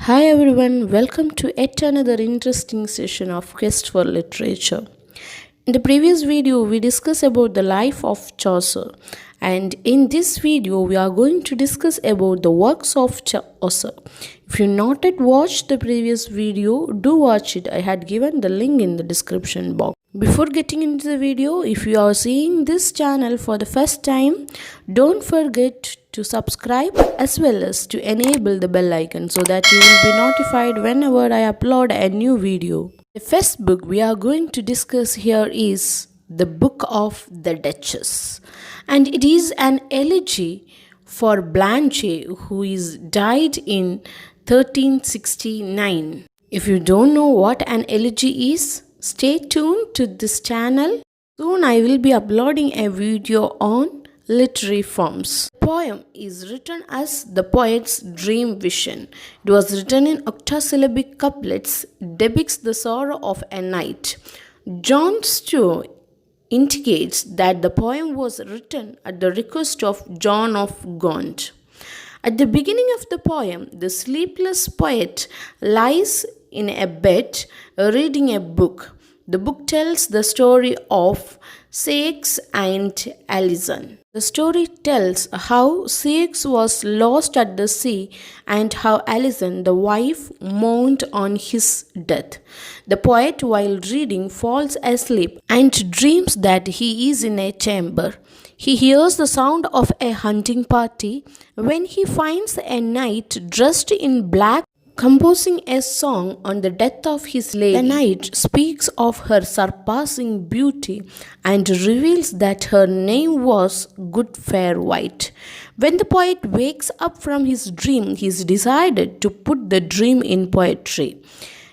Hi everyone, welcome to yet another interesting session of Quest for Literature. In the previous video, we discussed about the life of Chaucer, and in this video, we are going to discuss about the works of Chaucer. If you not yet watched the previous video, do watch it. I had given the link in the description box. Before getting into the video, if you are seeing this channel for the first time, don't forget to subscribe as well as to enable the bell icon so that you will be notified whenever I upload a new video. The first book we are going to discuss here is the Book of the Duchess, and it is an elegy for Blanche, who is died in 1369. If you don't know what an elegy is, stay tuned to this channel. Soon I will be uploading a video on literary forms. The poem is written as the poet's dream vision. It was written in octosyllabic couplets, depicts the sorrow of a knight. John Stew indicates that the poem was written at the request of John of Gaunt. At the beginning of the poem, the sleepless poet lies in a bed reading a book. The book tells the story of Ceyx and Alison. The story tells how Ceyx was lost at the sea and how Alison, the wife, mourned on his death. The poet, while reading, falls asleep and dreams that he is in a chamber. He hears the sound of a hunting party when he finds a knight dressed in black composing a song on the death of his lady. The knight speaks of her surpassing beauty and reveals that her name was Good Fair White. When the poet wakes up from his dream, he is decided to put the dream in poetry.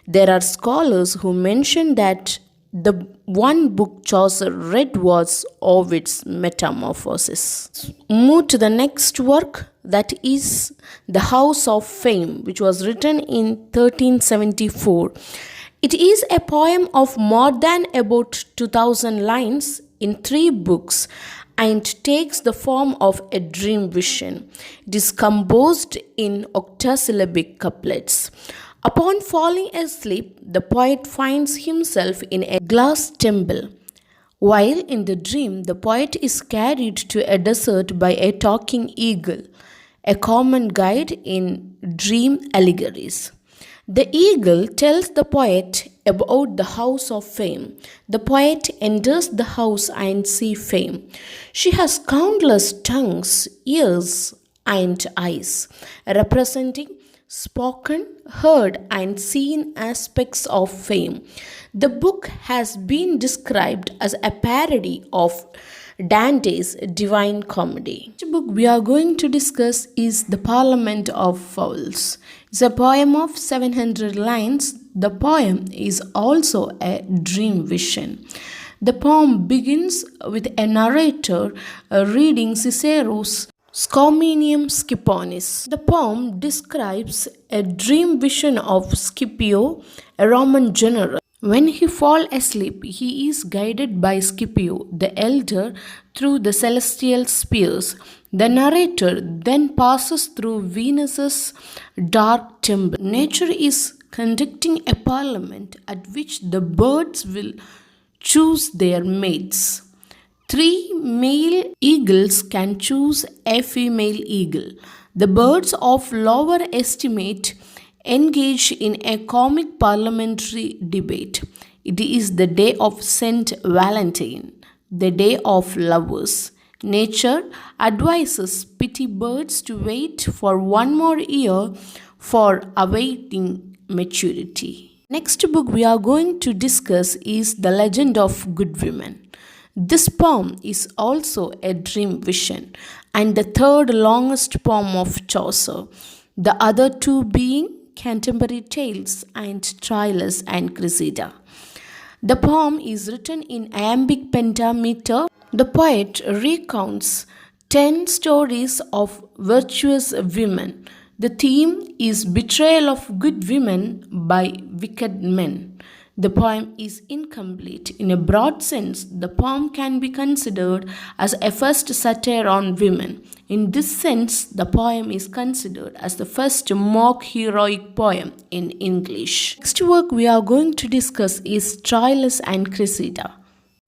There are scholars who mention that the one book Chaucer read was Ovid's Metamorphoses. Move to the next work, that is The House of Fame, which was written in 1374. It is a poem of more than about 2000 lines in 3 books and takes the form of a dream vision. It is composed in octosyllabic couplets. Upon falling asleep, the poet finds himself in a glass temple. While in the dream, the poet is carried to a desert by a talking eagle, a common guide in dream allegories. The eagle tells the poet about the House of Fame. The poet enters the house and sees Fame. She has countless tongues, ears, and eyes, representing spoken, heard, and seen aspects of fame. The book has been described as a parody of Dante's Divine Comedy. The book we are going to discuss is The Parliament of Fowls. It's a poem of 700 lines. The poem is also a dream vision. The poem begins with a narrator reading Cicero's Scominium Scipios. The poem describes a dream vision of Scipio, a Roman general. When he falls asleep, he is guided by Scipio, the elder, through the celestial spheres. The narrator then passes through Venus's dark temple. Nature is conducting a parliament at which the birds will choose their mates. 3 male eagles can choose a female eagle. The birds of lower estimate engage in a comic parliamentary debate. It is the day of Saint Valentine, the day of lovers. Nature advises pretty birds to wait for 1 more year for awaiting maturity. Next book we are going to discuss is The Legend of Good Women. This poem is also a dream vision and the third longest poem of Chaucer, the other 2 being Canterbury Tales and Troilus and Cressida. The poem is written in iambic pentameter. The poet recounts 10 stories of virtuous women. The theme is betrayal of good women by wicked men. The poem is incomplete. In a broad sense, the poem can be considered as a first satire on women. In this sense, the poem is considered as the first mock heroic poem in English. Next work we are going to discuss is Troilus and Cressida.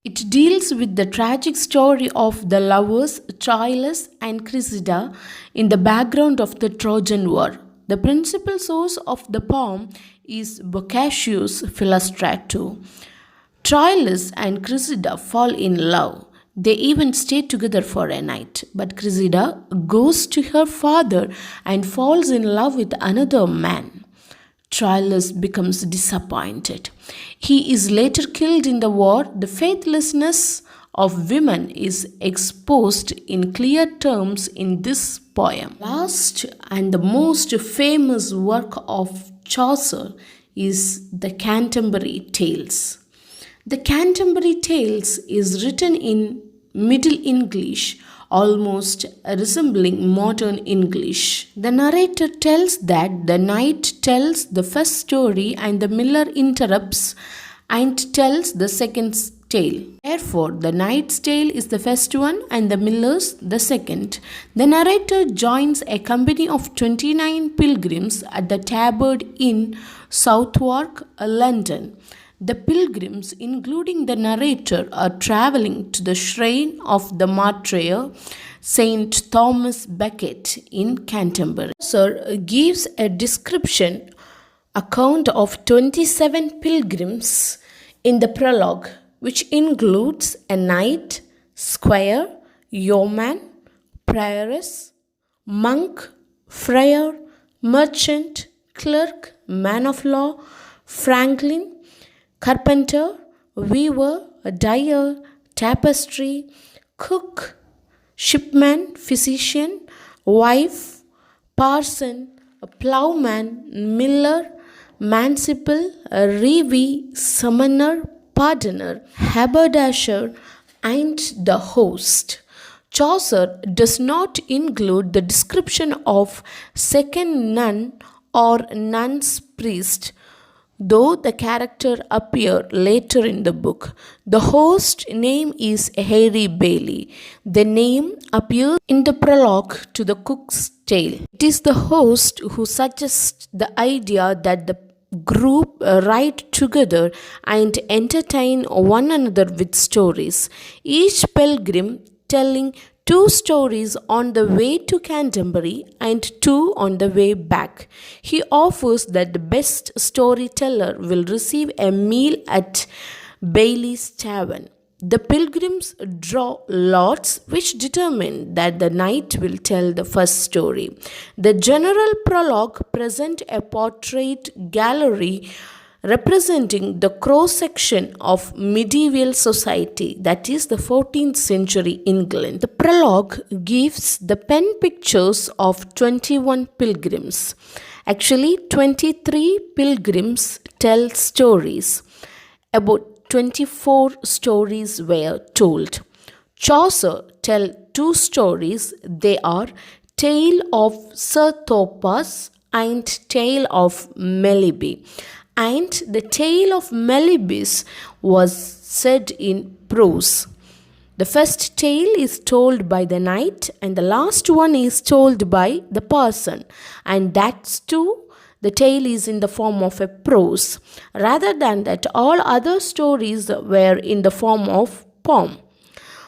It deals with the tragic story of the lovers Troilus and Cressida in the background of the Trojan War. The principal source of the poem is Boccaccio's Philostrato. Troilus and Cressida fall in love. They even stay together for a night. But Cressida goes to her father and falls in love with another man. Troilus becomes disappointed. He is later killed in the war. The faithlessness of women is exposed in clear terms in this poem. Last and the most famous work of Chaucer is the Canterbury Tales. The Canterbury Tales is written in Middle English, almost resembling modern English. The narrator tells that the knight tells the first story and the miller interrupts and tells the second tale. Therefore, the knight's tale is the first one and the miller's the second. The narrator joins a company of 29 pilgrims at the Tabard Inn, Southwark, London. The pilgrims, including the narrator, are travelling to the shrine of the martyr Saint Thomas Becket in Canterbury. Chaucer gives a description account of 27 pilgrims in the prologue, which includes a knight, squire, yeoman, prioress, monk, friar, merchant, clerk, man of law, franklin, carpenter, weaver, dyer, tapestry, cook, shipman, physician, wife, parson, ploughman, miller, manciple, reeve, summoner, pardoner, haberdasher, and the host. Chaucer does not include the description of second nun or nun's priest, though the character appear later in the book. The host name is Harry Bailey. The name appears in the prologue to the Cook's Tale. It is the host who suggests the idea that the group ride together and entertain one another with stories, each pilgrim telling 2 stories on the way to Canterbury and 2 on the way back. He offers that the best storyteller will receive a meal at Bailey's Tavern. The pilgrims draw lots, which determine that the knight will tell the first story. The general prologue presents a portrait gallery representing the cross-section of medieval society, that is the 14th century England. The prologue gives the pen pictures of 21 pilgrims. Actually, 23 pilgrims tell stories. About 24 stories were told. Chaucer tells 2 stories. They are Tale of Sir Thopas and Tale of Melibea. And the tale of Melibea was said in prose. The first tale is told by the knight and the last one is told by the parson. And that's too, the tale is in the form of a prose. Rather than that, all other stories were in the form of poem.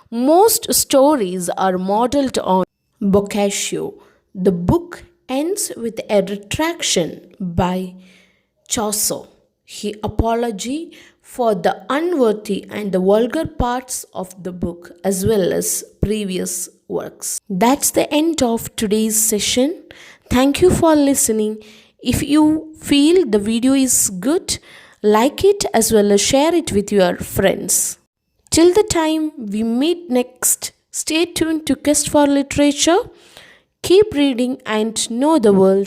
Most stories are modeled on Boccaccio. The book ends with a retraction by Chaucer. He apology for the unworthy and the vulgar parts of the book as well as previous works. That's the end of today's session. Thank you for listening. If you feel the video is good, like it as well as share it with your friends. Till the time we meet next, stay tuned to Quest for Literature. Keep reading and know the world.